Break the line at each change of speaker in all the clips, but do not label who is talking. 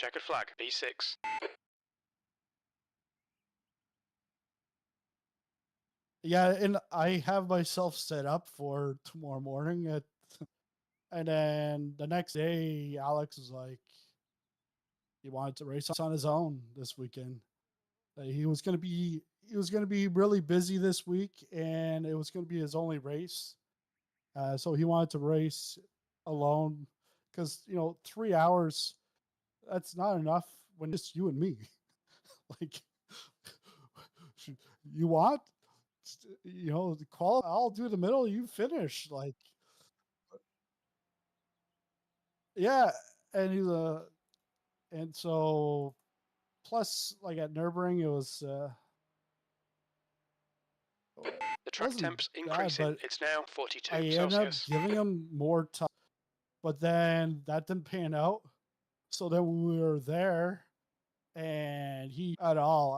Checkered flag, B6.
Yeah, and I have myself set up for tomorrow morning and then the next day, Alex was like, he wanted to race on his own this weekend. He was gonna be really busy this week, and it was gonna be his only race. So he wanted to race alone because 3 hours, that's not enough when it's you and me. Like, you want, the call. I'll do the middle. You finish. Like, yeah, and and so plus like at Nürburgring, it was
The track
wasn't
temp's
bad,
increasing.
but
It's now 42
I ended up
Celsius.
giving him more time. But then that didn't pan out. So then we were there, and he at all.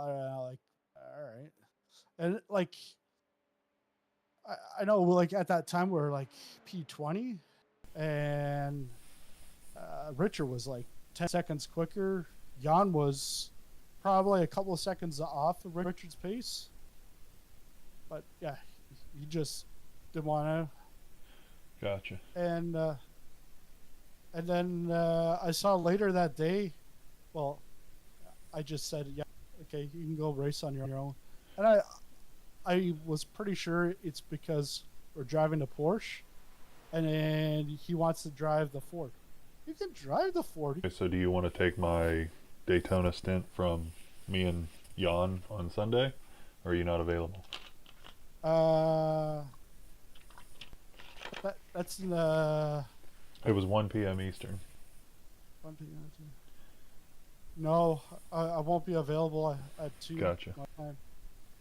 Like, all right, and like I know, like at that time we were like P20, and Richard was like 10 seconds quicker. Jan was probably a couple of seconds off of Richard's pace, but yeah, he just didn't want to.
Gotcha.
And then I saw later that day. Well, I just said, yeah, okay, you can go race on your own. And I was pretty sure it's because we're driving the Porsche, and then he wants to drive the Ford. You can drive the Ford.
Okay, so do you want to take my Daytona stint from me and Jan on Sunday, or are you not available?
That's in the.
It was 1 p.m. Eastern.
1 p.m. No, I won't be available at 2.
Gotcha.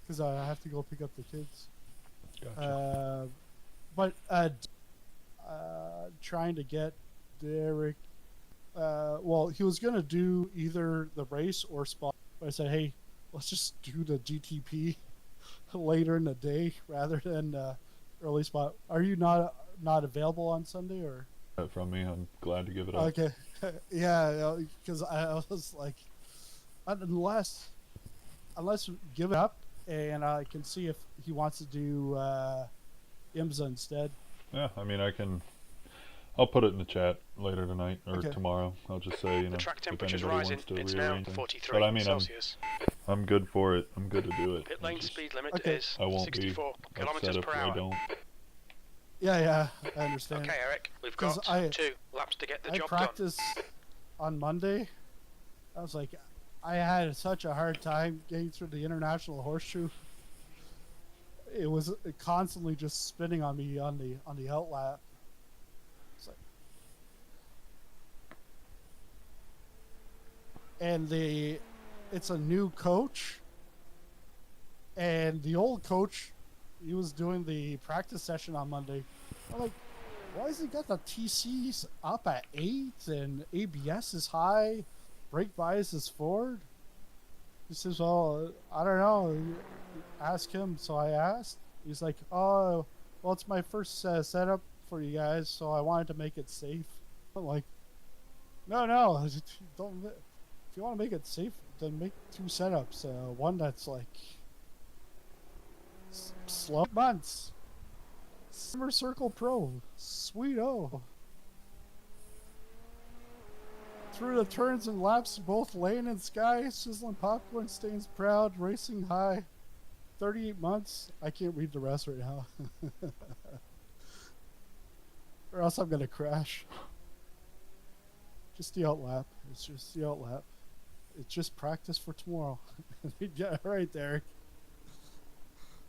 Because I have to go pick up the kids.
Gotcha.
But trying to get Derek. Well, he was gonna do either the race or spot. But I said, hey, let's just do the GTP later in the day rather than early spot. Are you not available on Sunday or?
From me, I'm glad to give it up.
Okay, yeah, because I was like, unless give it up, and I can see if he wants to do IMSA instead.
Yeah, I mean, I'll put it in the chat later tonight or tomorrow. I'll just say,
the track
if
temperature's
anybody
rising.
wants to
It's
rearrange
now 43
but I mean,
Celsius.
I'm good for it. I'm good to do it.
Pit lane speed limit is
I won't
64
be
kilometers
upset
per
if
hour.
I don't.
Yeah, I understand.
Okay, Eric, we've got 2 laps to get the job done.
I practiced on Monday. I was like, I had such a hard time getting through the international horseshoe. It was constantly just spinning on me on the outlap. It's like, and it's a new coach, and the old coach, he was doing the practice session on Monday. I'm like, why has he got the TCs up at 8 and ABS is high, brake bias is forward? He says, well, I don't know. Ask him. So I asked. He's like, oh, well, it's my first setup for you guys, so I wanted to make it safe. I'm like, no, don't. If you want to make it safe, then make 2 setups. One that's like slow months. Summer Circle Pro. Sweet-o. Through the turns and laps, both lane and sky, sizzling popcorn stains proud, racing high. 38 months. I can't read the rest right now. Or else I'm going to crash. Just the outlap. It's just the outlap. It's just practice for tomorrow. Yeah, right there.